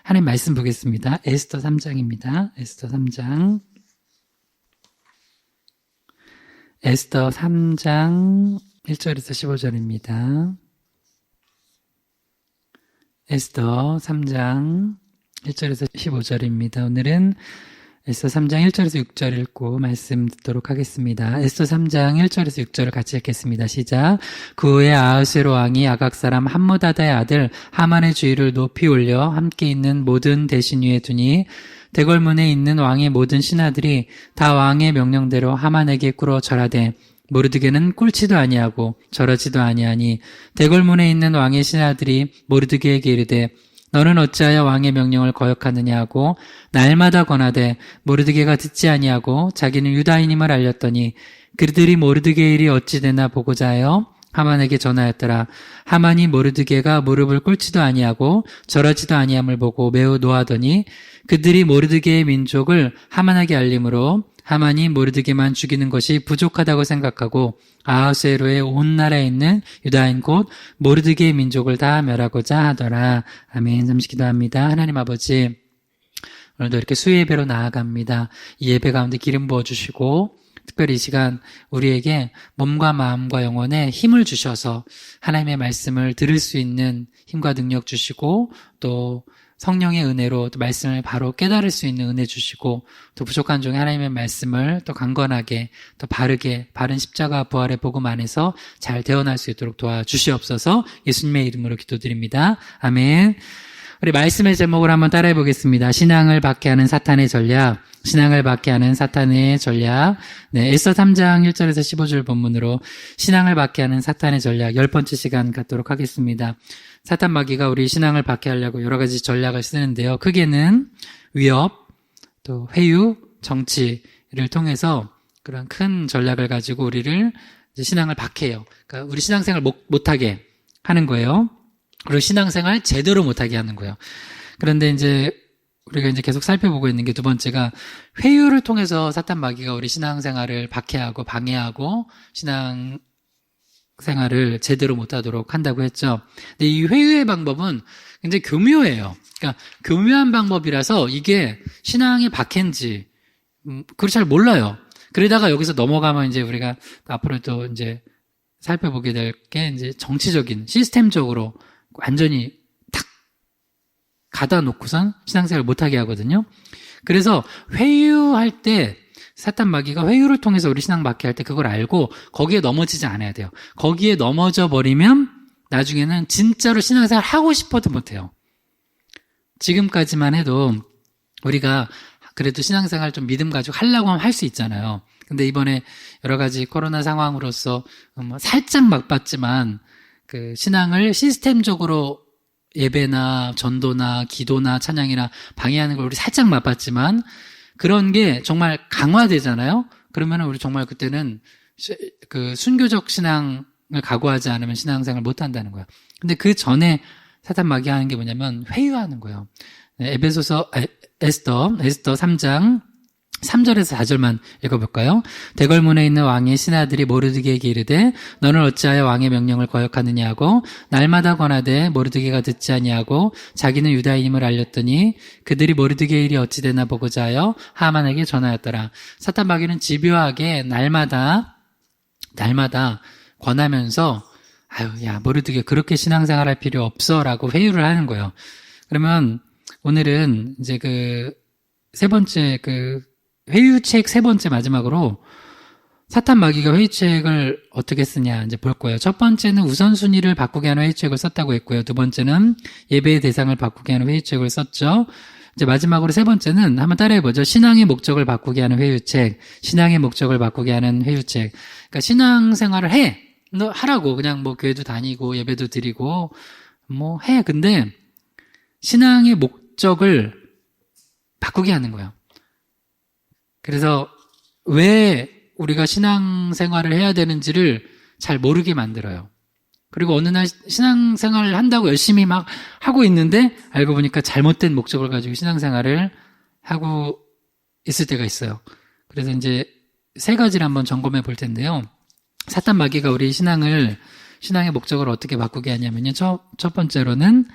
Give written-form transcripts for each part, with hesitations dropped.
하나님 말씀 보겠습니다. 에스더 3장입니다. 에스더 3장. 에스더 3장 1절에서 15절입니다. 에스더 3장 1절에서 15절입니다. 오늘은 에스더 3장 1절에서 6절 읽고 말씀 듣도록 하겠습니다. 에스더 3장 1절에서 6절을 같이 읽겠습니다. 시작. 그 후에 아하수에로 왕이 아각 사람 함므다다의 아들 하만의 주의를 높이 올려 함께 있는 모든 대신 위에 두니 대궐문에 있는 왕의 모든 신하들이 다 왕의 명령대로 하만에게 꿇어 절하되 모르드게는 꿇지도 아니하고 절하지도 아니하니 대궐문에 있는 왕의 신하들이 모르드게에게 이르되 너는 어찌하여 왕의 명령을 거역하느냐 하고 날마다 권하되 모르드게가 듣지 아니하고 자기는 유다인임을 알렸더니 그들이 모르드게의 일이 어찌 되나 보고자 하여 하만에게 전하였더라. 하만이 모르드게가 무릎을 꿇지도 아니하고 절하지도 아니함을 보고 매우 노하더니 그들이 모르드게의 민족을 하만에게 알림으로 하만이 모르드게만 죽이는 것이 부족하다고 생각하고 아하수에로의 온 나라에 있는 유다인 곧 모르드게의 민족을 다 멸하고자 하더라. 아멘. 잠시 기도합니다. 하나님 아버지, 오늘도 이렇게 수예배로 나아갑니다. 이 예배 가운데 기름 부어주시고 특별히 이 시간 우리에게 몸과 마음과 영혼에 힘을 주셔서 하나님의 말씀을 들을 수 있는 힘과 능력 주시고 또 성령의 은혜로 또 말씀을 바로 깨달을 수 있는 은혜 주시고 또 부족한 중에 하나님의 말씀을 또 강건하게 또 바르게 바른 십자가 부활의 복음 안에서 잘 대언할 수 있도록 도와주시옵소서. 예수님의 이름으로 기도드립니다. 아멘. 우리 말씀의 제목을 한번 따라해 보겠습니다. 신앙을 박해하는 사탄의 전략. 신앙을 박해하는 사탄의 전략. 네, 에스더 3장 1절에서 15절 본문으로 신앙을 박해하는 사탄의 전략 10번째 시간 갖도록 하겠습니다. 사탄 마귀가 우리 신앙을 박해하려고 여러 가지 전략을 쓰는데요. 크게는 위협, 또 회유, 정치를 통해서 그런 큰 전략을 가지고 우리를 이제 신앙을 박해해요. 그러니까 우리 신앙생활 못하게 하는 거예요. 그리고 신앙생활 제대로 못하게 하는 거예요. 그런데 이제 우리가 이제 계속 살펴보고 있는 게 두 번째가 회유를 통해서 사탄 마귀가 우리 신앙생활을 박해하고 방해하고 신앙생활을 제대로 못하도록 한다고 했죠. 근데 이 회유의 방법은 굉장히 교묘해요. 그러니까 교묘한 방법이라서 이게 신앙의 박해인지 그걸 잘 몰라요. 그러다가 여기서 넘어가면 이제 우리가 앞으로 또 이제 살펴보게 될 게 이제 정치적인 시스템적으로 완전히 탁 가다 놓고선 신앙생활을 못하게 하거든요. 그래서 회유할 때 사탄 마귀가 회유를 통해서 우리 신앙 박해할 때 그걸 알고 거기에 넘어지지 않아야 돼요. 거기에 넘어져 버리면 나중에는 진짜로 신앙생활 하고 싶어도 못해요. 지금까지만 해도 우리가 그래도 신앙생활 좀 믿음 가지고 하려고 하면 할 수 있잖아요. 근데 이번에 여러 가지 코로나 상황으로서 살짝 맛봤지만 그 신앙을 시스템적으로 예배나 전도나 기도나 찬양이나 방해하는 걸 우리 살짝 맛봤지만 그런 게 정말 강화되잖아요. 그러면 우리 정말 그때는 그 순교적 신앙을 각오하지 않으면 신앙생활을 못 한다는 거예요. 근데 그 전에 사탄 마귀 하는 게 뭐냐면 회유하는 거예요. 네, 에스더 3장 3절에서 4절만 읽어볼까요? 대궐문에 있는 왕의 신하들이 모르드게에게 이르되 너는 어찌하여 왕의 명령을 거역하느냐 하고 날마다 권하되 모르드게가 듣지 아니하고 자기는 유다인임을 알렸더니 그들이 모르드게의 일이 어찌 되나 보고자 하여 하만에게 전하였더라. 사탄 마귀는 집요하게 날마다 권하면서 아유 야 모르드게 그렇게 신앙생활할 필요 없어라고 회유를 하는 거예요. 그러면 오늘은 이제 그 세 번째 회유책 세 번째 마지막으로 사탄 마귀가 회유책을 어떻게 쓰냐 이제 볼 거예요. 첫 번째는 우선순위를 바꾸게 하는 회유책을 썼다고 했고요. 두 번째는 예배의 대상을 바꾸게 하는 회유책을 썼죠. 이제 마지막으로 세 번째는 한번 따라해보죠. 신앙의 목적을 바꾸게 하는 회유책. 신앙의 목적을 바꾸게 하는 회유책. 그러니까 신앙생활을 해. 너 하라고 그냥 뭐 교회도 다니고 예배도 드리고 뭐 해. 근데 신앙의 목적을 바꾸게 하는 거예요. 그래서 왜 우리가 신앙생활을 해야 되는지를 잘 모르게 만들어요. 그리고 어느 날 신앙생활을 한다고 열심히 막 하고 있는데 알고 보니까 잘못된 목적을 가지고 신앙생활을 하고 있을 때가 있어요. 그래서 이제 세 가지를 한번 점검해 볼 텐데요. 사탄 마귀가 우리 신앙의 목적을 어떻게 바꾸게 하냐면요. 첫 번째로는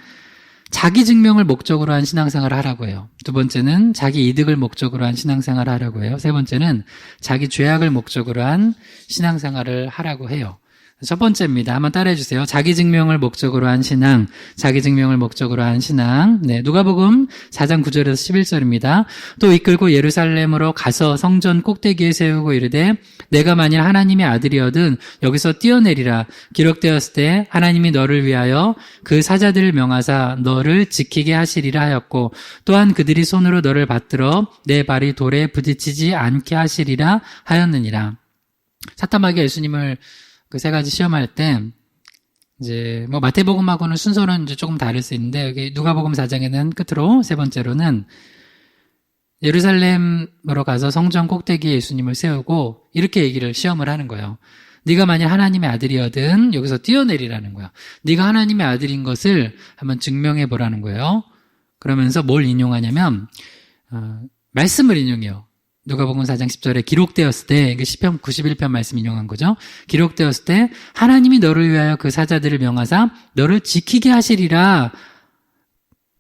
자기 증명을 목적으로 한 신앙생활을 하라고 해요. 두 번째는 자기 이득을 목적으로 한 신앙생활을 하라고 해요. 세 번째는 자기 죄악을 목적으로 한 신앙생활을 하라고 해요. 첫 번째입니다. 한번 따라해 주세요. 자기 증명을 목적으로 한 신앙, 자기 증명을 목적으로 한 신앙. 네, 누가복음 4장 9절에서 11절입니다. 또 이끌고 예루살렘으로 가서 성전 꼭대기에 세우고 이르되 내가 만일 하나님의 아들이어든 여기서 뛰어내리라. 기록되었을 때 하나님이 너를 위하여 그 사자들을 명하사 너를 지키게 하시리라 하였고 또한 그들이 손으로 너를 받들어 내 발이 돌에 부딪히지 않게 하시리라 하였느니라. 사탄 마귀가 예수님을 그 세 가지 시험할 때, 이제, 마태복음하고는 순서는 이제 조금 다를 수 있는데, 여기 누가복음 4장에는 끝으로, 세 번째로는, 예루살렘으로 가서 성전 꼭대기에 예수님을 세우고, 이렇게 시험을 하는 거예요. 네가 만약 하나님의 아들이어든 여기서 뛰어내리라는 거야. 네가 하나님의 아들인 것을 한번 증명해 보라는 거예요. 그러면서 뭘 인용하냐면, 말씀을 인용해요. 누가복음 4장 10절에 기록되었을 때, 이게 시편 91편 말씀 인용한 거죠. 기록되었을 때 하나님이 너를 위하여 그 사자들을 명하사 너를 지키게 하시리라.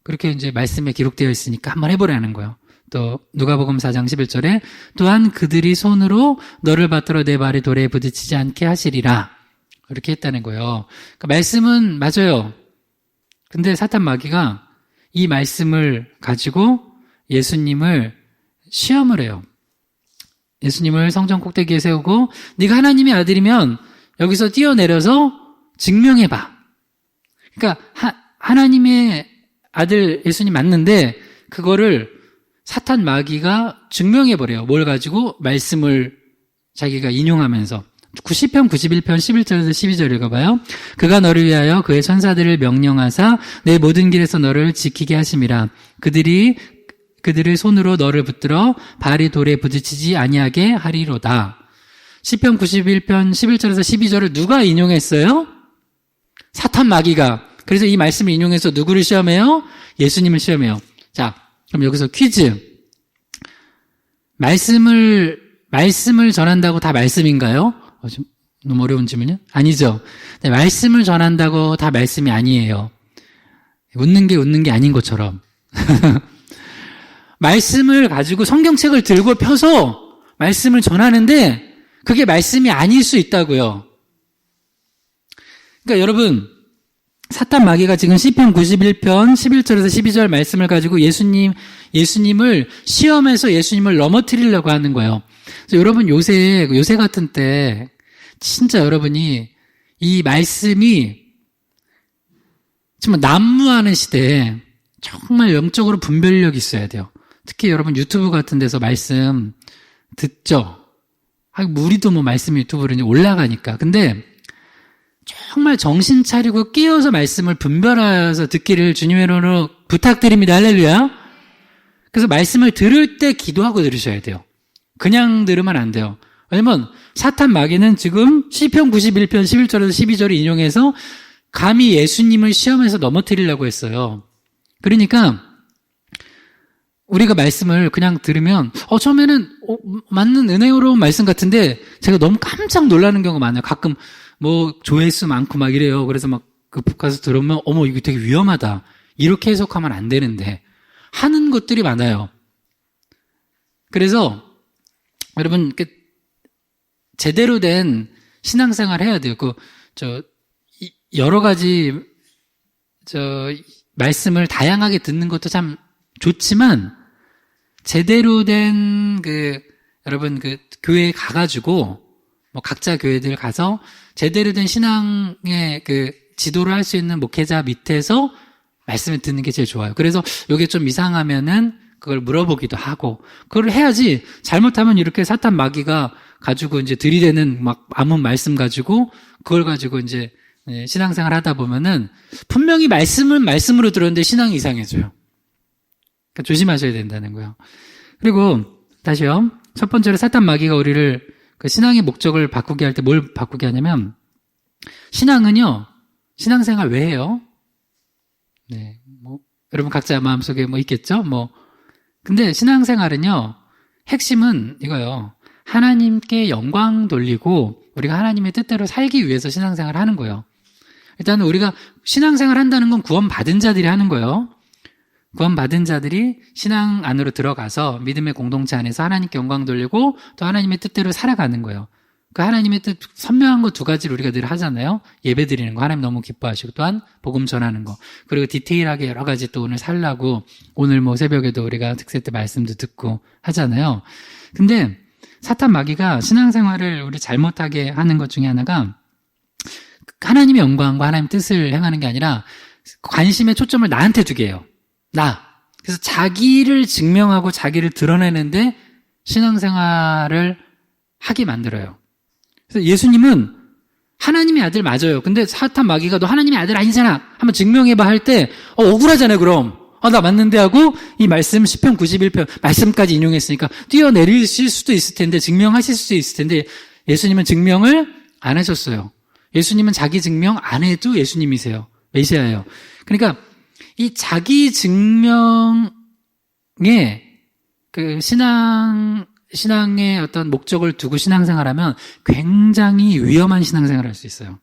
그렇게 이제 말씀에 기록되어 있으니까 한번 해보라는 거예요. 또 누가복음 4장 11절에 또한 그들이 손으로 너를 받들어 내 발이 돌에 부딪히지 않게 하시리라. 이렇게 했다는 거예요. 그러니까 말씀은 맞아요. 근데 사탄 마귀가 이 말씀을 가지고 예수님을 시험을 해요. 예수님을 성전 꼭대기에 세우고 네가 하나님의 아들이면 여기서 뛰어내려서 증명해봐. 그러니까 하나님의 아들 예수님 맞는데 그거를 사탄 마귀가 증명해버려요. 뭘 가지고? 말씀을 자기가 인용하면서. 시편 91편 11절에서 12절 읽어봐요. 그가 너를 위하여 그의 천사들을 명령하사 내 모든 길에서 너를 지키게 하심이라. 그들을 손으로 너를 붙들어 발이 돌에 부딪히지 아니하게 하리로다. 시편 91편 11절에서 12절을 누가 인용했어요? 사탄 마귀가. 그래서 이 말씀을 인용해서 누구를 시험해요? 예수님을 시험해요. 자, 그럼 여기서 퀴즈. 말씀을 전한다고 다 말씀인가요? 좀 너무 어려운 질문이요? 아니죠. 네, 말씀을 전한다고 다 말씀이 아니에요. 웃는 게 아닌 것처럼. 말씀을 가지고 성경책을 들고 펴서 말씀을 전하는데 그게 말씀이 아닐 수 있다고요. 그러니까 여러분, 사탄 마귀가 지금 시편 91편 11절에서 12절 말씀을 가지고 예수님을 시험해서 예수님을 넘어뜨리려고 하는 거예요. 그래서 여러분 요새 같은 때 진짜 여러분이 이 말씀이 정말 난무하는 시대에 정말 영적으로 분별력이 있어야 돼요. 특히 여러분 유튜브 같은 데서 말씀 듣죠? 우리도 말씀 유튜브로 이제 올라가니까. 근데 정말 정신 차리고 끼어서 말씀을 분별하여서 듣기를 주님의 이름으로 부탁드립니다. 할렐루야. 그래서 말씀을 들을 때 기도하고 들으셔야 돼요. 그냥 들으면 안 돼요. 왜냐면 사탄 마귀는 지금 시편 91편 11절에서 12절을 인용해서 감히 예수님을 시험해서 넘어뜨리려고 했어요. 그러니까 우리가 말씀을 그냥 들으면 처음에는 맞는 은혜로운 말씀 같은데 제가 너무 깜짝 놀라는 경우가 많아요. 가끔 조회수 많고 막 이래요. 그래서 가서 들으면 어머 이거 되게 위험하다. 이렇게 해석하면 안 되는데 하는 것들이 많아요. 그래서 여러분 제대로 된 신앙생활 해야 돼요. 여러 가지 말씀을 다양하게 듣는 것도 참 좋지만 제대로 된 여러분 교회에 가가지고 각자 교회들 가서 제대로 된 신앙의 지도를 할 수 있는 목회자 밑에서 말씀을 듣는 게 제일 좋아요. 그래서 이게 좀 이상하면은 그걸 물어보기도 하고 그걸 해야지. 잘못하면 이렇게 사탄 마귀가 가지고 이제 들이대는 아무 말씀 가지고 그걸 가지고 이제 신앙생활 하다 보면은 분명히 말씀으로 들었는데 신앙이 이상해져요. 그러니까 조심하셔야 된다는 거예요. 그리고 다시요. 첫 번째로 사탄 마귀가 우리를 신앙의 목적을 바꾸게 할 때 뭘 바꾸게 하냐면 신앙은요. 신앙생활 왜 해요? 네, 여러분 각자 마음속에 있겠죠? 근데 신앙생활은요. 핵심은 이거예요. 하나님께 영광 돌리고 우리가 하나님의 뜻대로 살기 위해서 신앙생활을 하는 거예요. 일단은 우리가 신앙생활 한다는 건 구원받은 자들이 하는 거예요. 구원받은 자들이 신앙 안으로 들어가서 믿음의 공동체 안에서 하나님께 영광 돌리고 또 하나님의 뜻대로 살아가는 거예요. 그 하나님의 뜻 선명한 거 두 가지를 우리가 늘 하잖아요. 예배 드리는 거 하나님 너무 기뻐하시고 또한 복음 전하는 거. 그리고 디테일하게 여러 가지 또 오늘 살라고 오늘 뭐 새벽에도 우리가 특세 때 말씀도 듣고 하잖아요. 근데 사탄 마귀가 신앙생활을 우리 잘못하게 하는 것 중에 하나가 하나님의 영광과 하나님의 뜻을 행하는 게 아니라 관심의 초점을 나한테 두게 해요. 나. 그래서 자기를 증명하고 자기를 드러내는데 신앙생활을 하게 만들어요. 그래서 예수님은 하나님의 아들 맞아요. 근데 사탄 마귀가 너 하나님의 아들 아니잖아. 한번 증명해봐 할 때 억울하잖아요. 그럼. 나 맞는데 하고 이 말씀 시편 91편 말씀까지 인용했으니까 뛰어내리실 수도 있을 텐데 증명하실 수도 있을 텐데 예수님은 증명을 안 하셨어요. 예수님은 자기 증명 안 해도 예수님이세요. 메시아예요. 그러니까 이 자기 증명에 그 신앙의 어떤 목적을 두고 신앙생활하면 굉장히 위험한 신앙생활을 할 수 있어요.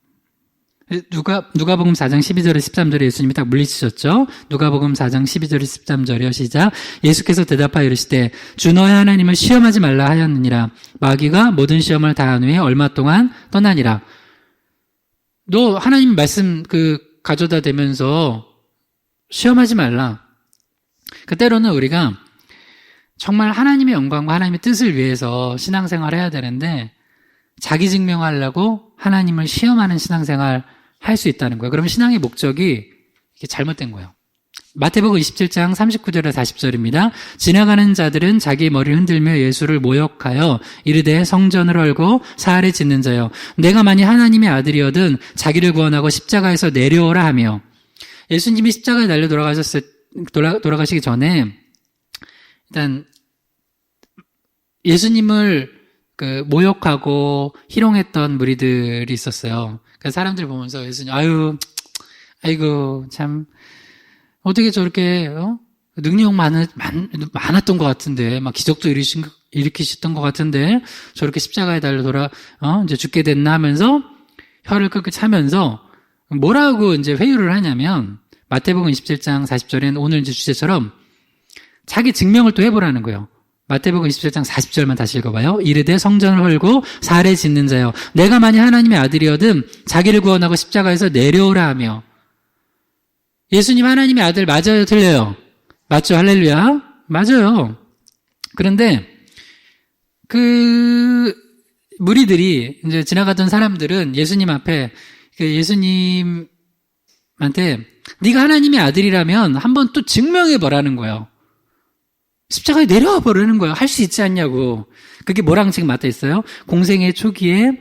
누가복음 4장 12절에 13절에 예수님이 딱 물리치셨죠. 누가복음 4장 12절에 13절이요. 시작. 예수께서 대답하여 이르시되 주 너의 하나님을 시험하지 말라 하였느니라. 마귀가 모든 시험을 다한 후에 얼마 동안 떠나니라. 너 하나님 말씀 가져다 대면서 시험하지 말라. 때로는 우리가 정말 하나님의 영광과 하나님의 뜻을 위해서 신앙생활을 해야 되는데 자기 증명하려고 하나님을 시험하는 신앙생활 할 수 있다는 거예요. 그러면 신앙의 목적이 이게 잘못된 거예요. 마태복음 27장 39절에 40절입니다. 지나가는 자들은 자기 머리를 흔들며 예수를 모욕하여 이르되 성전을 헐고 사흘에 짓는 자여 내가 만일 하나님의 아들이어든 자기를 구원하고 십자가에서 내려오라 하며 예수님이 십자가에 달려 돌아가시기 전에 일단 예수님을 모욕하고 희롱했던 무리들이 있었어요. 그래서 사람들 보면서 예수님, 아이고, 참, 어떻게 저렇게, 능력 많았던 것 같은데, 막 기적도 일으키셨던 것 같은데, 저렇게 십자가에 달려 이제 죽게 됐나 하면서, 혀를 끄끄 차면서, 뭐라고 이제 회유를 하냐면, 마태복음 27장 40절에는 오늘 이제 주제처럼, 자기 증명을 또 해보라는 거예요. 마태복음 27장 40절만 다시 읽어봐요. 이르되 성전을 헐고 사흘에 짓는 자여 내가 만일 하나님의 아들이어든 자기를 구원하고 십자가에서 내려오라 하며 예수님 하나님의 아들 맞아요? 틀려요? 맞죠? 할렐루야? 맞아요. 그런데 무리들이 이제 지나가던 사람들은 예수님 앞에 예수님한테 네가 하나님의 아들이라면 한번 또 증명해보라는 거예요. 십자가에 내려와 버리는 거예요. 할 수 있지 않냐고. 그게 뭐랑 지금 맞닿아 있어요? 공생의 초기에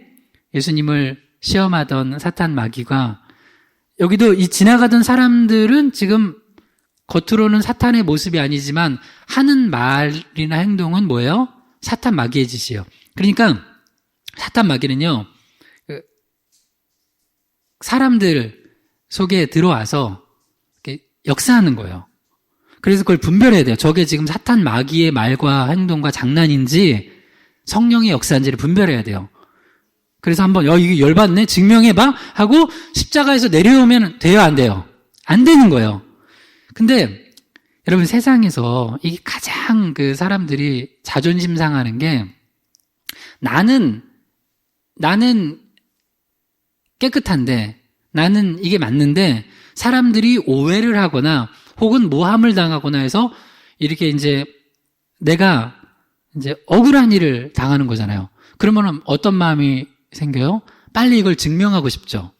예수님을 시험하던 사탄 마귀가 여기도 이 지나가던 사람들은 지금 겉으로는 사탄의 모습이 아니지만 하는 말이나 행동은 뭐예요? 사탄 마귀의 짓이에요. 그러니까 사탄 마귀는요. 사람들 속에 들어와서 이렇게 역사하는 거예요. 그래서 그걸 분별해야 돼요. 저게 지금 사탄 마귀의 말과 행동과 장난인지 성령의 역사인지를 분별해야 돼요. 그래서 한번 이게 열받네? 증명해봐? 하고 십자가에서 내려오면 돼요? 안 돼요? 안 되는 거예요. 근데 여러분 세상에서 이게 가장 사람들이 자존심 상하는 게 나는 깨끗한데 나는 이게 맞는데 사람들이 오해를 하거나 혹은 모함을 당하거나 해서 이렇게 이제 내가 이제 억울한 일을 당하는 거잖아요. 그러면 어떤 마음이 생겨요? 빨리 이걸 증명하고 싶죠.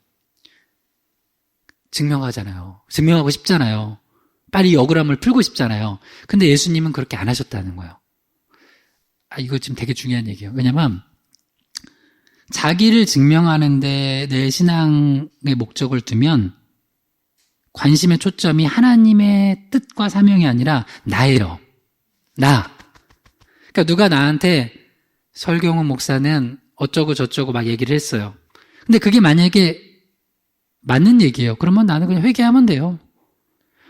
증명하잖아요. 증명하고 싶잖아요. 빨리 이 억울함을 풀고 싶잖아요. 근데 예수님은 그렇게 안 하셨다는 거예요. 이거 지금 되게 중요한 얘기예요. 왜냐면 자기를 증명하는데 내 신앙의 목적을 두면 관심의 초점이 하나님의 뜻과 사명이 아니라 나예요. 나. 그러니까 누가 나한테 설경훈 목사는 어쩌고 저쩌고 막 얘기를 했어요. 근데 그게 만약에 맞는 얘기예요. 그러면 나는 그냥 회개하면 돼요.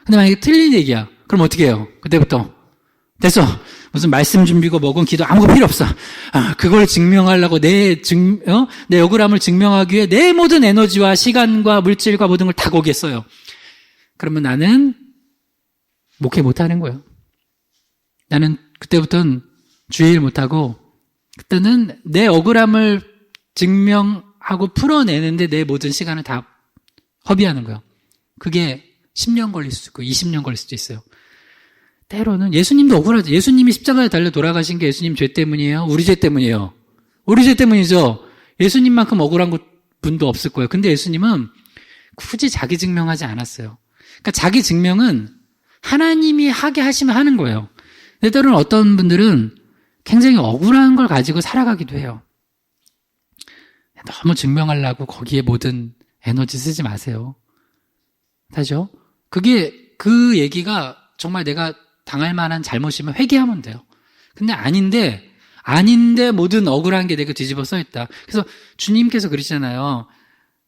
근데 만약에 틀린 얘기야. 그럼 어떻게 해요? 그때부터 됐어. 무슨 말씀 준비고 뭐건 기도 아무것도 필요 없어. 그걸 증명하려고 내 억울함을 증명하기 위해 내 모든 에너지와 시간과 물질과 모든 걸 다 거기에 써요. 그러면 나는 목회 못하는 거예요. 나는 그때부터는 주일 못하고, 그때는 내 억울함을 증명하고 풀어내는데 내 모든 시간을 다 허비하는 거예요. 그게 10년 걸릴 수도 있고 20년 걸릴 수도 있어요. 때로는 예수님도 억울하죠. 예수님이 십자가에 달려 돌아가신 게 예수님 죄 때문이에요? 우리 죄 때문이에요? 우리 죄 때문이죠. 예수님만큼 억울한 분도 없을 거예요. 근데 예수님은 굳이 자기 증명하지 않았어요. 그러니까 자기 증명은 하나님이 하게 하시면 하는 거예요. 근데 때로는 어떤 분들은 굉장히 억울한 걸 가지고 살아가기도 해요. 너무 증명하려고 거기에 모든 에너지 쓰지 마세요. 다죠? 그 얘기가 정말 내가 당할 만한 잘못이면 회개하면 돼요. 근데 아닌데 모든 억울한 게 내가 뒤집어 써있다. 그래서 주님께서 그러시잖아요.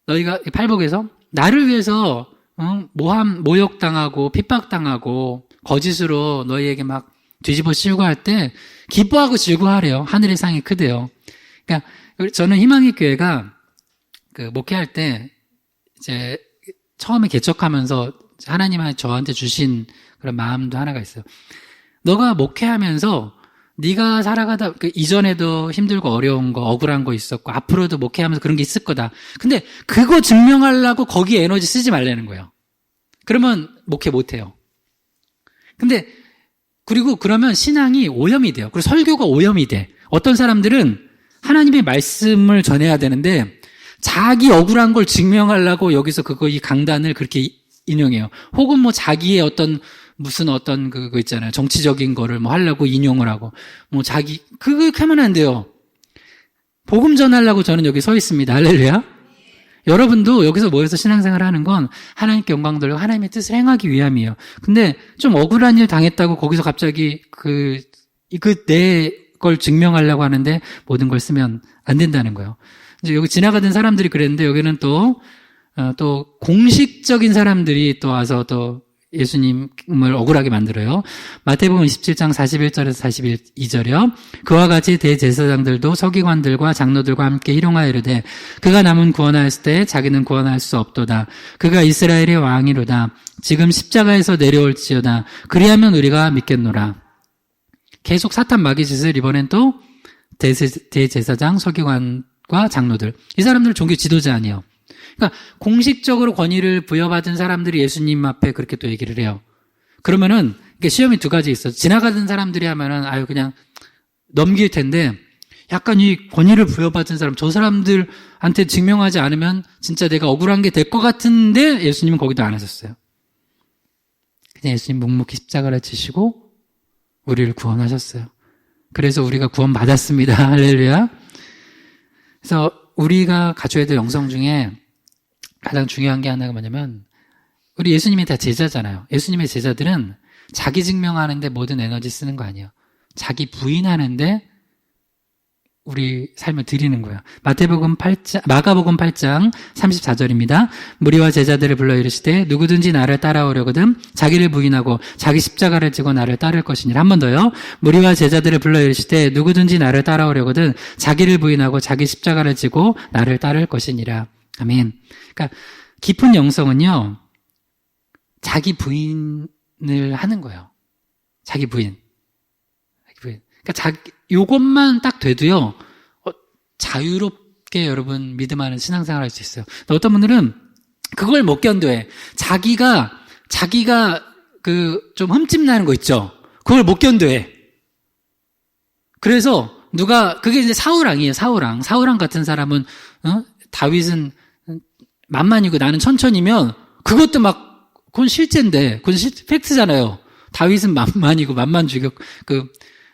너희가 팔복에서 나를 위해서 모욕당하고 핍박당하고 거짓으로 너희에게 막 뒤집어 씌우고 할 때 기뻐하고 즐거워하래요. 하늘의 상이 크대요. 그러니까 저는 희망의 교회가 목회할 때 이제 처음에 개척하면서 하나님이 저한테 주신 그런 마음도 하나가 있어요. 너가 목회하면서 네가 살아가다 이전에도 힘들고 어려운 거, 억울한 거 있었고 앞으로도 목회하면서 그런 게 있을 거다. 근데 그거 증명하려고 거기에 에너지 쓰지 말라는 거예요. 그러면 목회 못 해요. 그리고 그러면 신앙이 오염이 돼요. 그리고 설교가 오염이 돼. 어떤 사람들은 하나님의 말씀을 전해야 되는데 자기 억울한 걸 증명하려고 여기서 이 강단을 그렇게 인용해요. 혹은 자기의 그거 있잖아요. 정치적인 거를 하려고 인용을 하고, 그거 하면 안 돼요. 복음 전하려고 저는 여기 서 있습니다. 할렐루야. 여러분도 여기서 모여서 신앙생활 하는 건 하나님께 영광 돌리고 하나님의 뜻을 행하기 위함이에요. 근데 좀 억울한 일 당했다고 거기서 갑자기 내 걸 증명하려고 하는데 모든 걸 쓰면 안 된다는 거예요. 이제 여기 지나가던 사람들이 그랬는데 여기는 또 공식적인 사람들이 또 와서 또 예수님을 억울하게 만들어요. 마태복음 27장 41절에서 42절이요. 그와 같이 대제사장들도 서기관들과 장로들과 함께 희롱하여 이르되 그가 남은 구원하였을 때 자기는 구원할 수 없도다. 그가 이스라엘의 왕이로다. 지금 십자가에서 내려올지어다. 그리하면 우리가 믿겠노라. 계속 사탄 마귀 짓을 이번엔 또 대제사장, 서기관과 장로들. 이 사람들은 종교 지도자 아니에요. 그러니까 공식적으로 권위를 부여받은 사람들이 예수님 앞에 그렇게 또 얘기를 해요. 그러면은 이게 시험이 두 가지 있어. 지나가던 사람들이 하면은 그냥 넘길 텐데 약간 이 권위를 부여받은 사람, 저 사람들한테 증명하지 않으면 진짜 내가 억울한 게 될 것 같은데 예수님은 거기도 안 하셨어요. 그냥 예수님 묵묵히 십자가를 지시고 우리를 구원하셨어요. 그래서 우리가 구원받았습니다. 할렐루야. 그래서 우리가 가져야 될 영성 중에 가장 중요한 게 하나가 뭐냐면 우리 예수님이 다 제자잖아요. 예수님의 제자들은 자기 증명하는데 모든 에너지 쓰는 거 아니에요. 자기 부인하는데 우리 삶을 드리는 거예요. 마가복음 8장 34절입니다. 무리와 제자들을 불러 이르시되 누구든지 나를 따라오려거든 자기를 부인하고 자기 십자가를 지고 나를 따를 것이니라. 한 번 더요. 무리와 제자들을 불러 이르시되 누구든지 나를 따라오려거든 자기를 부인하고 자기 십자가를 지고 나를 따를 것이니라. 아멘. 그러니까 깊은 영성은요. 자기 부인을 하는 거예요. 자기 부인. 그러니까 요것만 딱 돼도요, 자유롭게 여러분 믿음 안에 신앙생활 할 수 있어요. 어떤 분들은 그걸 못 견뎌해. 자기가 좀 흠집 나는 거 있죠? 그걸 못 견뎌해. 그래서 그게 이제 사울왕이에요, 사울왕. 사울왕 같은 사람은, 다윗은 만만이고 나는 천천히면 그것도 그건 실제인데, 그건 팩트잖아요. 다윗은 만만이고 만만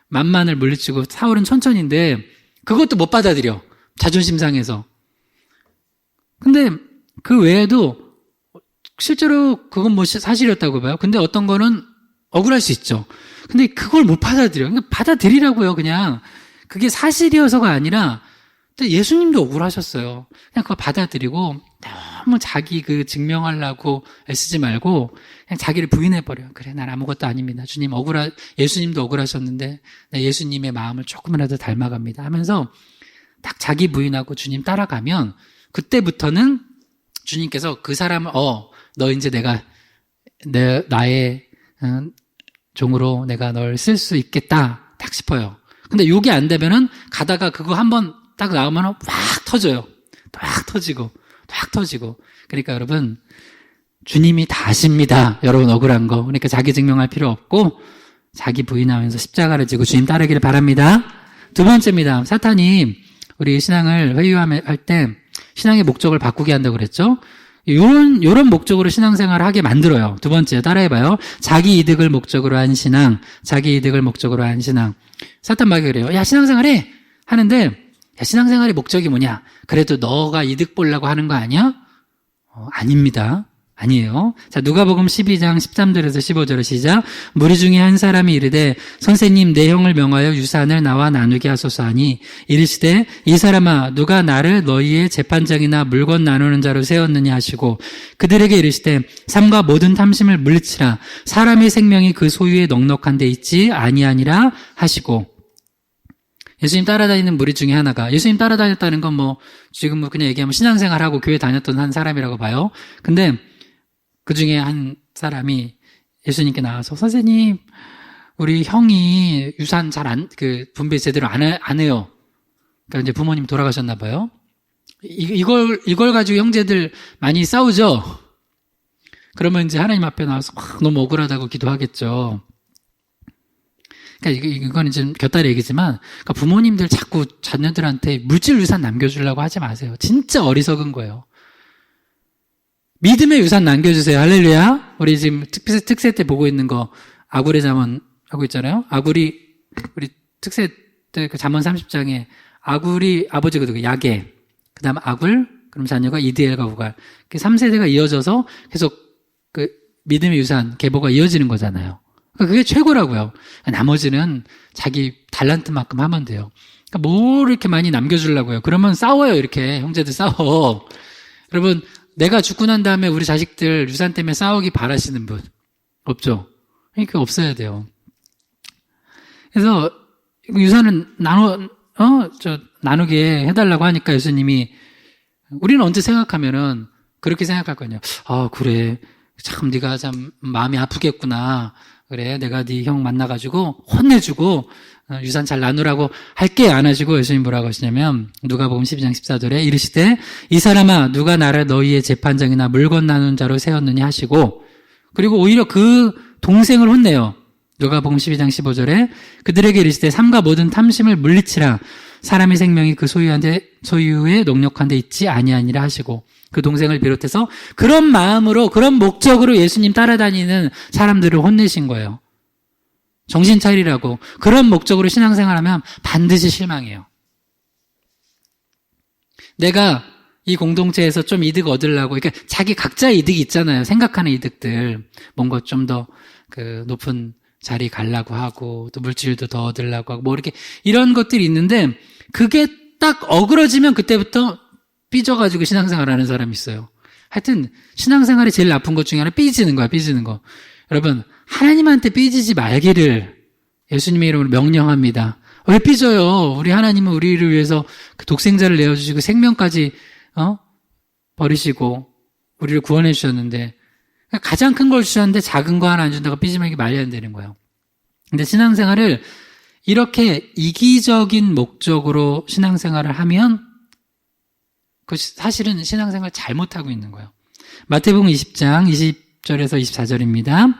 만만을 물리치고 사울은 천천히인데 그것도 못 받아들여. 자존심 상해서. 근데 그 외에도 실제로 그건 사실이었다고 봐요. 근데 어떤 거는 억울할 수 있죠. 근데 그걸 못 받아들여. 그러니까 받아들이라고요. 그냥 그게 사실이어서가 아니라 예수님도 억울하셨어요. 그냥 그거 받아들이고 너무 자기 증명하려고 애쓰지 말고 그냥 자기를 부인해버려요. 그래, 난 아무것도 아닙니다. 주님 예수님도 억울하셨는데 예수님의 마음을 조금이라도 닮아갑니다 하면서 딱 자기 부인하고 주님 따라가면 그때부터는 주님께서 그 사람을 너 이제 나의 종으로 내가 널 쓸 수 있겠다 딱 싶어요. 근데 요게 안 되면은 가다가 그거 한번 딱 나오면 확 터져요. 확 터지고. 그러니까 여러분, 주님이 다 아십니다. 여러분 억울한 거. 그러니까 자기 증명할 필요 없고 자기 부인하면서 십자가를 지고 주님 따르기를 바랍니다. 두 번째입니다. 사탄이 우리 신앙을 회유할 때 신앙의 목적을 바꾸게 한다고 그랬죠? 요런 목적으로 신앙생활을 하게 만들어요. 두 번째, 따라해봐요. 자기 이득을 목적으로 한 신앙. 사탄 마귀가 그래요. 야, 신앙생활해! 하는데, 야, 신앙생활의 목적이 뭐냐? 그래도 너가 이득 보려고 하는 거 아니야? 아닙니다. 아니에요. 자, 누가복음 12장 13절에서 15절을 시작. 무리 중에 한 사람이 이르되 선생님 내 형을 명하여 유산을 나와 나누게 하소서 하니 이르시되 이 사람아 누가 나를 너희의 재판장이나 물건 나누는 자로 세웠느냐 하시고 그들에게 이르시되 삶과 모든 탐심을 물리치라 사람의 생명이 그 소유에 넉넉한 데 있지 아니하니라 하시고 예수님 따라다니는 무리 중에 하나가 예수님 따라다녔다는 건 지금 그냥 얘기하면 신앙생활하고 교회 다녔던 한 사람이라고 봐요. 근데 그 중에 한 사람이 예수님께 나와서 선생님 우리 형이 유산 분배 제대로 안 해요. 그러니까 이제 부모님 돌아가셨나 봐요. 이걸 가지고 형제들 많이 싸우죠. 그러면 이제 하나님 앞에 나와서 너무 억울하다고 기도하겠죠. 그러니까 이건 이제 곁다리 얘기지만 그러니까 부모님들 자꾸 자녀들한테 물질 유산 남겨주려고 하지 마세요. 진짜 어리석은 거예요. 믿음의 유산 남겨주세요. 할렐루야. 우리 지금 특세 때 보고 있는 거 아굴의 잠언 하고 있잖아요. 아굴이 우리 특세 때 그 잠언 30장에 아굴이 아버지거든요. 야게. 그 다음 아굴, 그럼 자녀가 이드엘과 우갈. 3세대가 이어져서 계속 그 믿음의 유산, 계보가 이어지는 거잖아요. 그게 최고라고요. 나머지는 자기 달란트만큼 하면 돼요. 그러니까 뭘 이렇게 많이 남겨주려고요. 그러면 싸워요. 이렇게 형제들 싸워. 여러분 내가 죽고 난 다음에 우리 자식들 유산 때문에 싸우기 바라시는 분 없죠? 그러니까 없어야 돼요. 그래서 유산을 나누게 해달라고 하니까 예수님이 우리는 언제 생각하면은 그렇게 생각할 거냐. 그래. 참 네가 참 마음이 아프겠구나. 그래. 내가 네 형 만나가지고 혼내주고 유산 잘 나누라고 할게 안 하시고 예수님 뭐라고 하시냐면 누가복음 12장 14절에 이르시되 이 사람아 누가 나를 너희의 재판장이나 물건 나누는 자로 세웠느냐 하시고 그리고 오히려 그 동생을 혼내요. 누가복음 12장 15절에 그들에게 이르시되 삶과 모든 탐심을 물리치라 사람의 생명이 그 소유에 넉넉한 데 있지 아니하니라 하시고 그 동생을 비롯해서 그런 마음으로 그런 목적으로 예수님 따라다니는 사람들을 혼내신 거예요. 정신 차리라고. 그런 목적으로 신앙생활하면 반드시 실망해요. 내가 이 공동체에서 좀 이득 얻으려고, 그러니까 자기 각자의 이득이 있잖아요. 생각하는 이득들. 뭔가 좀 더 높은 자리 가려고 하고, 또 물질도 더 얻으려고 하고, 이렇게, 이런 것들이 있는데, 그게 딱 어그러지면 그때부터 삐져가지고 신앙생활 하는 사람이 있어요. 하여튼, 신앙생활이 제일 나쁜 것 중에 하나 삐지는 거야, 삐지는 거. 여러분, 하나님한테 삐지지 말기를 예수님의 이름으로 명령합니다. 왜 삐져요? 우리 하나님은 우리를 위해서 그 독생자를 내어주시고 생명까지 버리시고 우리를 구원해 주셨는데 가장 큰 걸 주셨는데 작은 거 하나 안 준다고 삐지면 이게 말이 안 되는 거예요. 근데 신앙생활을 이렇게 이기적인 목적으로 신앙생활을 하면 그 사실은 신앙생활 잘못하고 있는 거예요. 마태복음 20장 20절에서 24절입니다.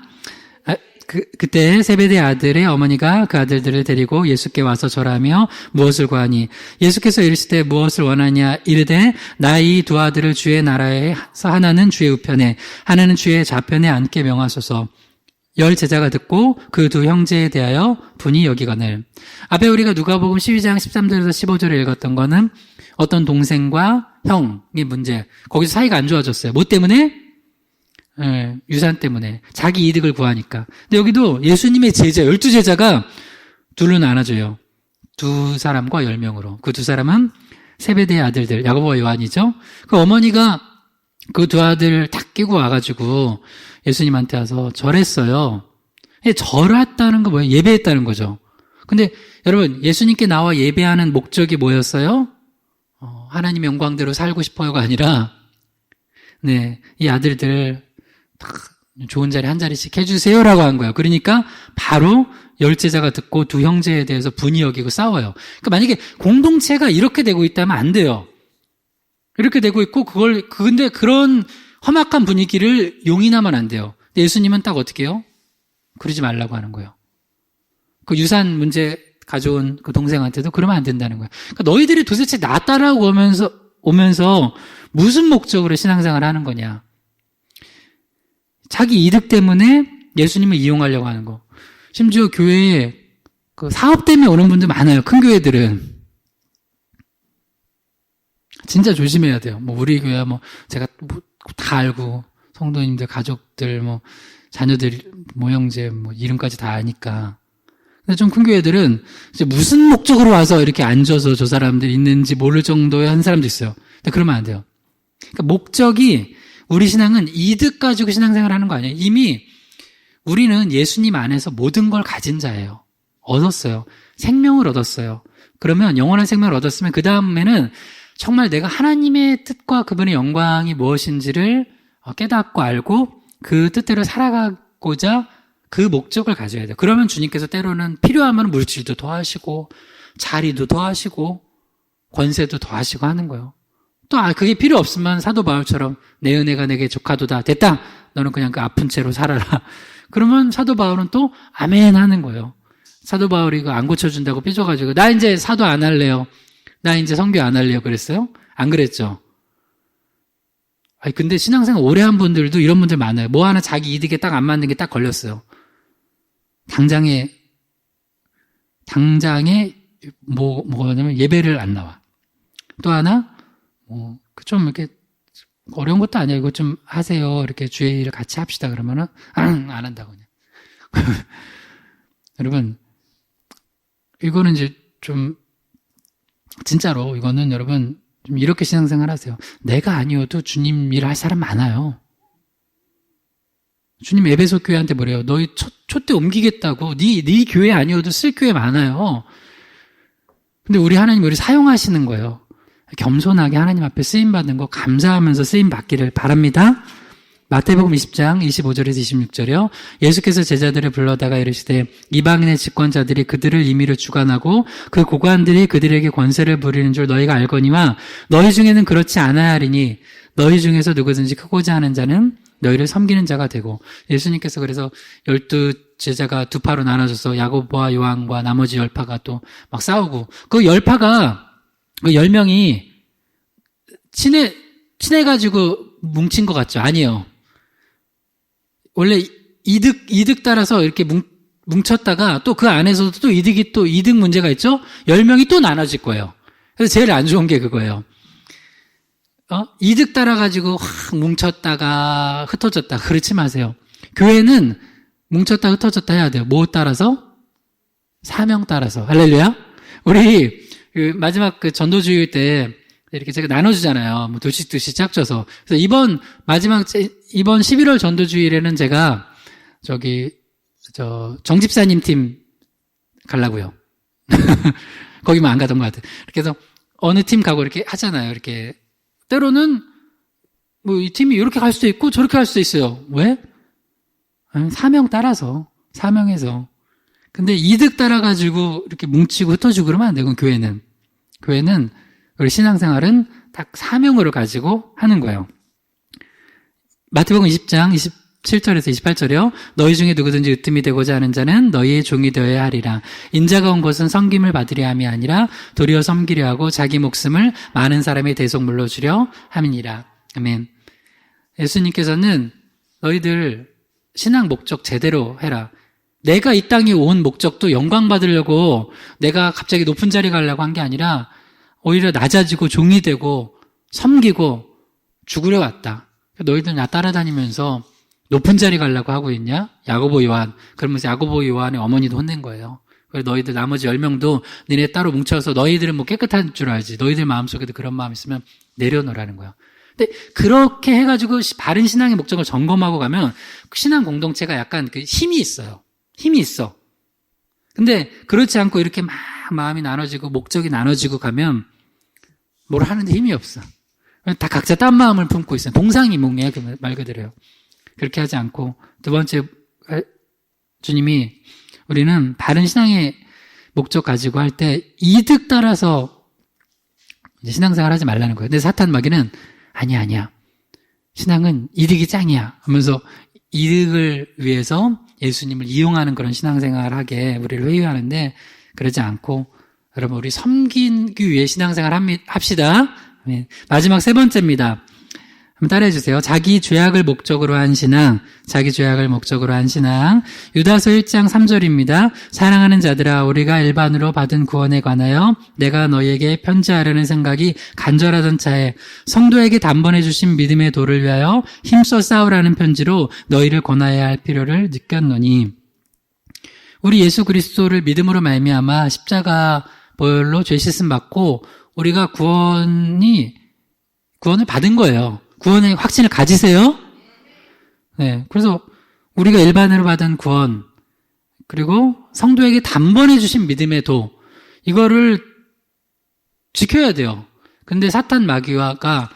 그때 세베대 아들의 어머니가 그 아들들을 데리고 예수께 와서 절하며 무엇을 구하니 예수께서 이르시되 무엇을 원하냐 이르되 나 이 두 아들을 주의 나라에서 하나는 주의 우편에 하나는 주의 좌편에 앉게 명하소서. 10 제자가 듣고 그 두 형제에 대하여 분이 여기거늘. 앞에 우리가 누가복음 12장 13절에서 15절을 읽었던 거는 어떤 동생과 형의 문제. 거기서 사이가 안 좋아졌어요. 뭐 때문에? 유산 때문에 자기 이득을 구하니까. 근데 여기도 예수님의 제자 12제자가 둘로 나눠져요. 두 사람과 10명으로. 그 두 사람은 세베대의 아들들 야고보와 요한이죠. 그 어머니가 그 두 아들 다 끼고 와가지고 예수님한테 와서 절했어요. 절했다는 거 뭐예요? 예배했다는 거죠. 근데 여러분, 예수님께 나와 예배하는 목적이 뭐였어요? 하나님의 영광대로 살고 싶어요가 아니라, 네, 이 아들들 다 좋은 자리 한 자리씩 해주세요라고 한 거예요. 그러니까 바로 열제자가 듣고 두 형제에 대해서 분이 여기고 싸워요. 그러니까 만약에 공동체가 이렇게 되고 있다면 안 돼요. 이렇게 되고 있고 근데 그런 험악한 분위기를 용인하면 안 돼요. 근데 예수님은 딱 어떻게 해요? 그러지 말라고 하는 거예요. 그 유산 문제 가져온 그 동생한테도 그러면 안 된다는 거예요. 그러니까 너희들이 도대체 나 따라오고 오면서 무슨 목적으로 신앙생활을 하는 거냐. 자기 이득 때문에 예수님을 이용하려고 하는 거. 심지어 교회에 그 사업 때문에 오는 분들 많아요. 큰 교회들은. 진짜 조심해야 돼요. 뭐 우리 교회 제가 다 알고 성도님들 가족들 자녀들 모형제 이름까지 다 아니까. 근데 좀 큰 교회들은 이제 무슨 목적으로 와서 이렇게 앉아서 저 사람들이 있는지 모를 정도의 한 사람도 있어요. 근데 그러면 안 돼요. 그러니까 목적이 우리 신앙은 이득 가지고 신앙생활 하는 거 아니에요. 이미 우리는 예수님 안에서 모든 걸 가진 자예요. 얻었어요. 생명을 얻었어요. 그러면 영원한 생명을 얻었으면 그 다음에는 정말 내가 하나님의 뜻과 그분의 영광이 무엇인지를 깨닫고 알고 그 뜻대로 살아가고자 그 목적을 가져야 돼요. 그러면 주님께서 때로는 필요하면 물질도 더하시고 자리도 더하시고 권세도 더하시고 하는 거예요. 또 그게 필요 없으면 사도 바울처럼 내 은혜가 내게 족하도다. 됐다. 너는 그냥 그 아픈 채로 살아라. 그러면 사도 바울은 또 아멘 하는 거예요. 사도 바울이 이거 안 고쳐준다고 삐져가지고 나 이제 사도 안 할래요. 나 이제 선교 안 할래요. 그랬어요? 안 그랬죠? 근데 신앙생활 오래 한 분들도 이런 분들 많아요. 뭐 하나 자기 이득에 딱 안 맞는 게 딱 걸렸어요. 당장에 뭐냐면 예배를 안 나와. 또 하나, 좀 이렇게 어려운 것도 아니야. 이거 좀 하세요. 이렇게 주의 일을 같이 합시다. 그러면은, 안 한다고 그냥. 여러분, 이거는 이제 좀, 진짜로 이거는 여러분 좀 이렇게 신앙생활 하세요. 내가 아니어도 주님 일을 할 사람 많아요. 주님 에베소 교회한테 뭐래요? 너희 촛대 옮기겠다고 네 교회 아니어도 쓸 교회 많아요. 근데 우리 하나님 우리 사용하시는 거예요. 겸손하게 하나님 앞에 쓰임받는 거 감사하면서 쓰임받기를 바랍니다. 마태복음 20장 25절에서 26절이요. 예수께서 제자들을 불러다가 이르시되 이방인의 집권자들이 그들을 임의로 주관하고 그 고관들이 그들에게 권세를 부리는 줄 너희가 알거니와 너희 중에는 그렇지 않아야 하리니 너희 중에서 누구든지 크고자 하는 자는 너희를 섬기는 자가 되고. 예수님께서 그래서 12제자가 두 파로 나눠져서 야고보와 요한과 나머지 10파가 또 막 싸우고 그 10파가 그 10명이 친해가지고 뭉친 것 같죠? 아니에요. 원래 이득 따라서 이렇게 뭉쳤다가 또 그 안에서도 또 이득 문제가 있죠? 10명이 또 나눠질 거예요. 그래서 제일 안 좋은 게 그거예요. 이득 따라가지고 확 뭉쳤다가 흩어졌다. 그렇지 마세요. 교회는 뭉쳤다 흩어졌다 해야 돼요. 뭐 따라서? 사명 따라서. 할렐루야? 우리 그 마지막 그 전도주일 때 이렇게 제가 나눠주잖아요. 뭐 두씩 짝져서. 그래서 이번 11월 전도주일에는 제가 정집사님 팀 가려고요. 거기만 안 가던 것 같아요. 그래서 어느 팀 가고 이렇게 하잖아요. 이렇게. 때로는 뭐 이 팀이 이렇게 갈 수도 있고 저렇게 갈 수도 있어요. 왜? 사명 따라서. 사명해서. 근데 이득 따라가지고 이렇게 뭉치고 흩어지고 그러면 안 돼요. 교회는 우리 신앙생활은 딱 사명으로 가지고 하는 거예요. 마태복음 20장 27절에서 28절이요. 너희 중에 누구든지 으뜸이 되고자 하는 자는 너희의 종이 되어야 하리라. 인자가 온 것은 섬김을 받으려 함이 아니라 도리어 섬기려 하고 자기 목숨을 많은 사람의 대속물로 주려 함이니라. 아멘. 예수님께서는 너희들 신앙 목적 제대로 해라. 내가 이 땅에 온 목적도 영광 받으려고 내가 갑자기 높은 자리 가려고 한 게 아니라 오히려 낮아지고 종이 되고 섬기고 죽으려 왔다. 너희들 나 따라다니면서 높은 자리 가려고 하고 있냐? 야고보 요한. 그러면서 야고보 요한의 어머니도 혼낸 거예요. 그래서 너희들 나머지 10명도 니네 따로 뭉쳐서 너희들은 뭐 깨끗한 줄 알지. 너희들 마음속에도 그런 마음 있으면 내려놓으라는 거야. 근데 그렇게 해가지고 바른 신앙의 목적을 점검하고 가면 신앙 공동체가 약간 그 힘이 있어요. 힘이 있어. 근데 그렇지 않고 이렇게 막 마음이 나눠지고 목적이 나눠지고 가면 뭘 하는데 힘이 없어. 다 각자 딴 마음을 품고 있어요. 동상이몽이에요. 그 말 그대로요. 그렇게 하지 않고 두 번째 주님이 우리는 바른 신앙의 목적 가지고 할 때 이득 따라서 이제 신앙생활 하지 말라는 거예요. 근데 사탄 마귀는 아니야. 신앙은 이득이 짱이야 하면서 이득을 위해서 예수님을 이용하는 그런 신앙생활 하게 우리를 회유하는데 그러지 않고 여러분 우리 섬기기 위해 신앙생활 합시다. 마지막 세 번째입니다. 한번 따라해 주세요. 자기 죄악을 목적으로 한 신앙, 자기 죄악을 목적으로 한 신앙. 유다서 1장 3절입니다. 사랑하는 자들아, 우리가 일반으로 받은 구원에 관하여 내가 너희에게 편지하려는 생각이 간절하던 차에 성도에게 단번에 주신 믿음의 도를 위하여 힘써 싸우라는 편지로 너희를 권하여야 할 필요를 느꼈노니. 우리 예수 그리스도를 믿음으로 말미암아 십자가 보혈로 죄 씻음 받고 우리가 구원을 받은 거예요. 구원의 확신을 가지세요. 네. 그래서 우리가 일반으로 받은 구원, 그리고 성도에게 단번에 주신 믿음의 도, 이거를 지켜야 돼요. 근데 사탄 마귀가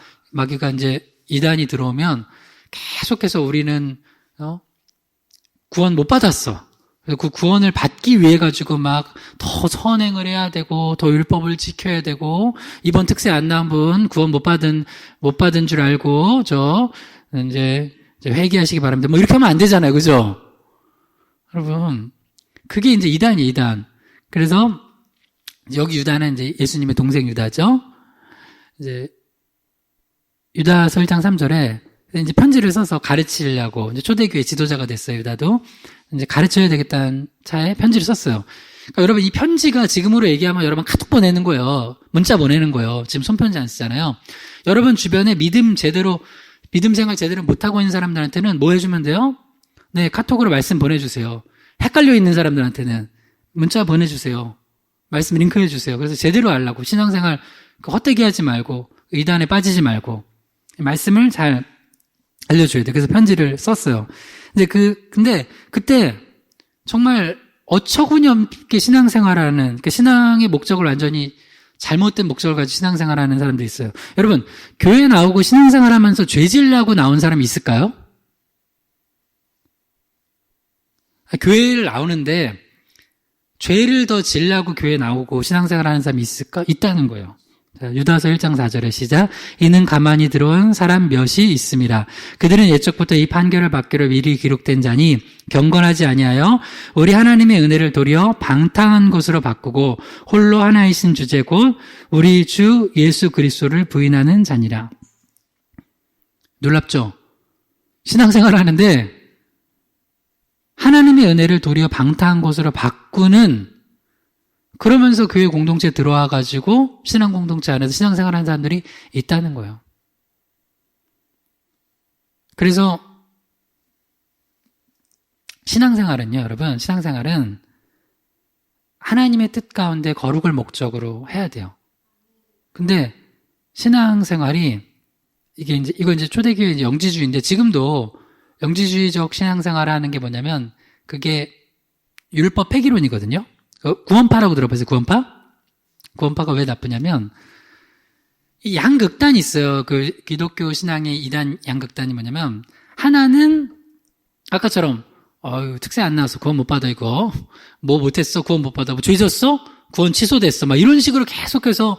이제 이단이 들어오면 계속해서 우리는, 구원 못 받았어. 그래서 그 구원을 받기 위해 가지고 막 더 선행을 해야 되고 더 율법을 지켜야 되고 이번 특세 안 나온 분 구원 못 받은 줄 알고 이제 회개하시기 바랍니다. 뭐 이렇게 하면 안 되잖아요, 그죠? 여러분 그게 이제 이단이에요, 이단. 그래서 여기 유다는 이제 예수님의 동생 유다죠. 이제 유다서 1장 3절에 이제 편지를 써서 가르치려고 이제 초대교회 지도자가 됐어요, 유다도. 이제 가르쳐야 되겠다는 차에 편지를 썼어요. 그러니까 여러분 이 편지가 지금으로 얘기하면 여러분 카톡 보내는 거예요. 문자 보내는 거예요. 지금 손편지 안 쓰잖아요. 여러분 주변에 믿음 생활 제대로 못하고 있는 사람들한테는 뭐 해주면 돼요? 네, 카톡으로 말씀 보내주세요. 헷갈려 있는 사람들한테는 문자 보내주세요. 말씀 링크해 주세요. 그래서 제대로 하려고 신앙생활 헛되게 하지 말고 이단에 빠지지 말고 말씀을 잘 알려줘야 돼. 그래서 편지를 썼어요. 근데 그때 정말 어처구니없게 신앙생활하는, 신앙의 목적을 완전히 잘못된 목적을 가지고 신앙생활하는 사람도 있어요. 여러분, 교회 나오고 신앙생활하면서 죄 지으려고 나온 사람이 있을까요? 교회를 나오는데 죄를 더 지으려고 교회 나오고 신앙생활하는 사람이 있을까? 있다는 거예요. 유다서 1장 4절의 시작. 이는 가만히 들어온 사람 몇이 있음이라. 그들은 옛적부터 이 판결을 받기로 미리 기록된 자니 경건하지 아니하여 우리 하나님의 은혜를 도리어 방탕한 것으로 바꾸고 홀로 하나이신 주제 곧 우리 주 예수 그리스도를 부인하는 자니라. 놀랍죠? 신앙생활 하는데 하나님의 은혜를 도리어 방탕한 것으로 바꾸는, 그러면서 교회 공동체에 들어와 가지고 신앙 공동체 안에서 신앙생활하는 사람들이 있다는 거예요. 그래서 신앙생활은요, 여러분, 신앙생활은 하나님의 뜻 가운데 거룩을 목적으로 해야 돼요. 근데 신앙생활이 이거 이제 초대교회 영지주의인데 지금도 영지주의적 신앙생활을 하는 게 뭐냐면 그게 율법 폐기론이거든요. 구원파라고 들어보세요. 구원파가 왜 나쁘냐면 이 양극단이 있어요. 그 기독교 신앙의 이단 양극단이 뭐냐면 하나는 아까처럼 특세 안 나와서 구원 못 받아, 이거 뭐 못했어 구원 못 받아, 뭐 죄 졌어 구원 취소됐어, 막 이런 식으로 계속해서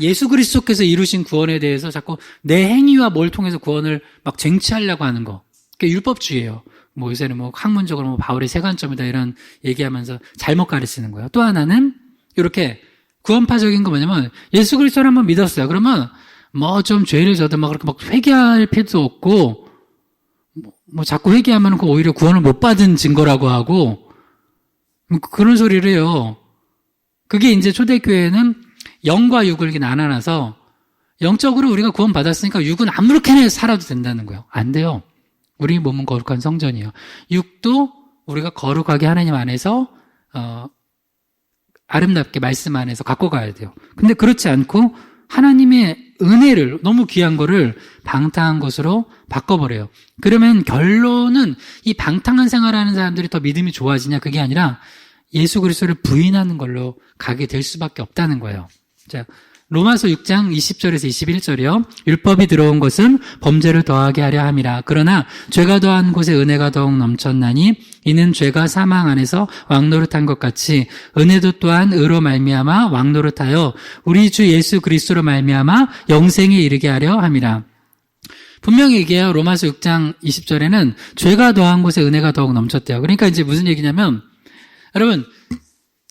예수 그리스도께서 이루신 구원에 대해서 자꾸 내 행위와 뭘 통해서 구원을 막 쟁취하려고 하는 거, 그게 율법주의예요. 뭐 요새는 뭐 학문적으로 바울의 세 관점이다 이런 얘기하면서 잘못 가르치는 거예요. 또 하나는 이렇게 구원파적인 거 뭐냐면 예수 그리스도를 한번 믿었어요. 그러면 뭐 좀 죄를 져도 막 그렇게 막 회개할 필요도 없고 뭐 자꾸 회개하면 오히려 구원을 못 받은 증거라고 하고 그런 소리를 해요. 그게 이제 초대교회는 영과 육을 이렇게 나눠놔서 영적으로 우리가 구원 받았으니까 육은 아무렇게나 살아도 된다는 거예요. 안 돼요. 우리 몸은 거룩한 성전이에요. 육도 우리가 거룩하게 하나님 안에서 아름답게 말씀 안에서 갖고 가야 돼요. 근데 그렇지 않고 하나님의 은혜를, 너무 귀한 거를 방탕한 것으로 바꿔버려요. 그러면 결론은 이 방탕한 생활하는 사람들이 더 믿음이 좋아지냐? 그게 아니라 예수 그리스도를 부인하는 걸로 가게 될 수밖에 없다는 거예요. 자, 로마서 6장 20절에서 21절이요. 율법이 들어온 것은 범죄를 더하게 하려 함이라. 그러나 죄가 더한 곳에 은혜가 더욱 넘쳤나니 이는 죄가 사망 안에서 왕노릇한 것 같이 은혜도 또한 의로 말미암아 왕노릇하여 우리 주 예수 그리스도로 말미암아 영생에 이르게 하려 함이라. 분명히 얘기해요. 로마서 6장 20절에는 죄가 더한 곳에 은혜가 더욱 넘쳤대요. 그러니까 이제 무슨 얘기냐면, 여러분,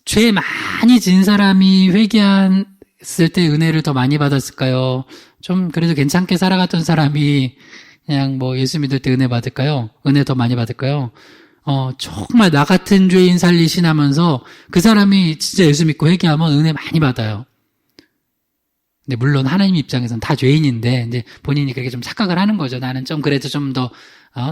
죄 많이 지은 사람이 회개했을 때 은혜를 더 많이 받았을까요? 좀 그래도 괜찮게 살아갔던 사람이 그냥 뭐 예수 믿을 때 은혜 받을까요? 은혜 더 많이 받을까요? 정말 나 같은 죄인 살리시나면서 그 사람이 진짜 예수 믿고 회개하면 은혜 많이 받아요. 근데 물론 하나님 입장에서는 다 죄인인데 이제 본인이 그렇게 좀 착각을 하는 거죠. 나는 좀 그래도 좀 더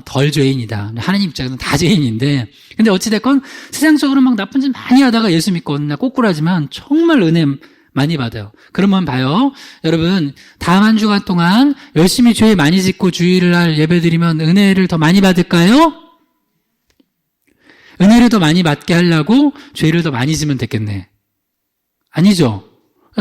덜 죄인이다. 하나님 입장에서는 다 죄인인데, 근데 어찌됐건 세상적으로 막 나쁜 짓 많이 하다가 예수 믿고 어느 날 꼬꾸라지만 정말 은혜 많이 받아요. 그러면 봐요. 여러분, 다음 한 주간 동안 열심히 죄 많이 짓고 주일을 날 예배 드리면 은혜를 더 많이 받을까요? 은혜를 더 많이 받게 하려고 죄를 더 많이 지면 됐겠네. 아니죠?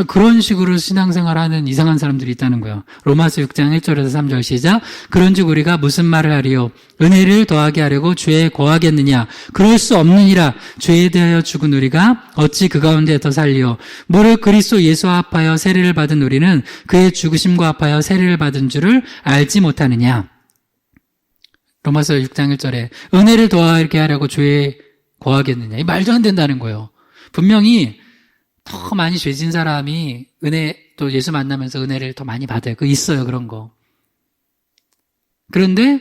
그런 식으로 신앙생활하는 이상한 사람들이 있다는 거예요. 로마서 6장 1절에서 3절 시작. 그런즉 우리가 무슨 말을 하리요? 은혜를 더하게 하려고 죄에 거하겠느냐? 그럴 수 없느니라. 죄에 대하여 죽은 우리가 어찌 그 가운데 더 살리요? 무릇 그리스도 예수와 합하여 세례를 받은 우리는 그의 죽으심과 합하여 세례를 받은 줄을 알지 못하느냐? 로마서 6장 1절에 은혜를 더하게 하려고 죄에 거하겠느냐? 이 말도 안 된다는 거예요. 분명히 더 많이 죄진 사람이 은혜, 또 예수 만나면서 은혜를 더 많이 받아요. 있어요, 그런 거. 그런데,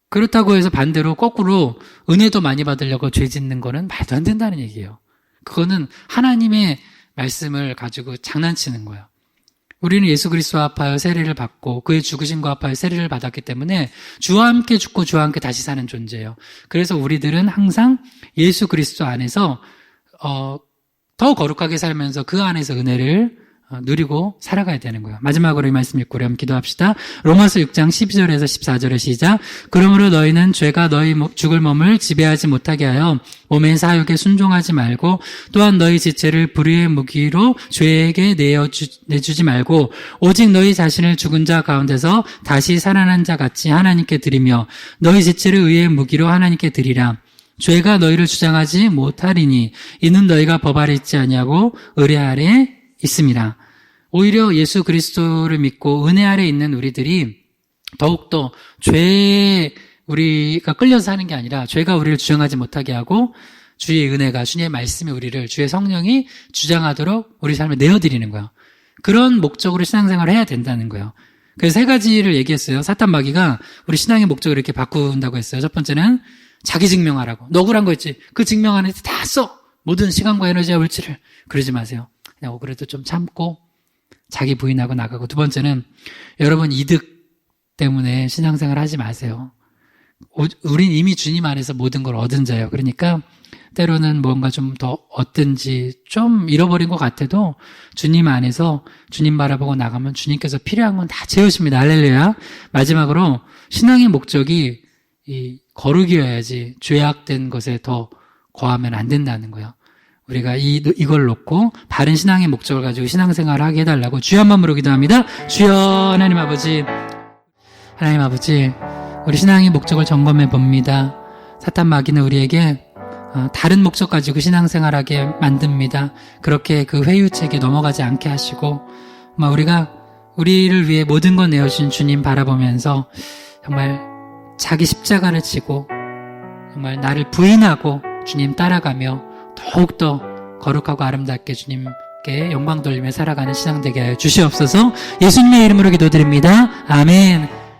그렇다고 해서 반대로 거꾸로 은혜 더 많이 받으려고 죄 짓는 거는 말도 안 된다는 얘기예요. 그거는 하나님의 말씀을 가지고 장난치는 거예요. 우리는 예수 그리스도와 합하여 세례를 받고 그의 죽으심과 합하여 세례를 받았기 때문에 주와 함께 죽고 주와 함께 다시 사는 존재예요. 그래서 우리들은 항상 예수 그리스도 안에서, 더 거룩하게 살면서 그 안에서 은혜를 누리고 살아가야 되는 거예요. 마지막으로 이 말씀 읽고 우리 한번 기도합시다. 로마서 6장 12절에서 14절의 시작. 그러므로 너희는 죄가 너희 죽을 몸을 지배하지 못하게 하여 몸의 사욕에 순종하지 말고 또한 너희 지체를 불의의 무기로 죄에게 내주지 말고 오직 너희 자신을 죽은 자 가운데서 다시 살아난 자 같이 하나님께 드리며 너희 지체를 의의 무기로 하나님께 드리라. 죄가 너희를 주장하지 못하리니 이는 너희가 법 아래 있지 아니하고 의뢰 아래 있음이라. 오히려 예수 그리스도를 믿고 은혜 아래 있는 우리들이 더욱더 죄에 우리가 끌려서 사는 게 아니라 죄가 우리를 주장하지 못하게 하고 주의 은혜가, 주님의 말씀이 우리를, 주의 성령이 주장하도록 우리 삶을 내어드리는 거예요. 그런 목적으로 신앙생활을 해야 된다는 거예요. 그래서 세 가지를 얘기했어요. 사탄 마귀가 우리 신앙의 목적을 이렇게 바꾼다고 했어요. 첫 번째는 자기 증명하라고. 너 억울한 거 있지? 그 증명 안에 다 써! 모든 시간과 에너지와 물질을. 그러지 마세요. 그냥 억울해도 좀 참고 자기 부인하고 나가고. 두 번째는 여러분 이득 때문에 신앙생활 하지 마세요. 우린 이미 주님 안에서 모든 걸 얻은 자예요. 그러니까 때로는 뭔가 좀 더 얻든지 좀 잃어버린 것 같아도 주님 안에서 주님 바라보고 나가면 주님께서 필요한 건 다 채우십니다. 할렐루야. 마지막으로 신앙의 목적이 이 거룩이어야지 죄악된 것에 더 거하면 안 된다는 거예요. 우리가 이걸 놓고 바른 신앙의 목적을 가지고 신앙생활을 하게 해달라고 주여 한 번으로 기도합니다. 주여 하나님 아버지, 우리 신앙의 목적을 점검해 봅니다. 사탄 마귀는 우리에게 다른 목적 가지고 신앙생활하게 만듭니다. 그렇게 그 회유책에 넘어가지 않게 하시고 우리가 우리를 위해 모든 것 내어주신 주님 바라보면서 정말 자기 십자가를 지고 정말 나를 부인하고 주님 따라가며 더욱더 거룩하고 아름답게 주님께 영광 돌리며 살아가는 신앙 되게 하여 주시옵소서. 예수님의 이름으로 기도드립니다. 아멘.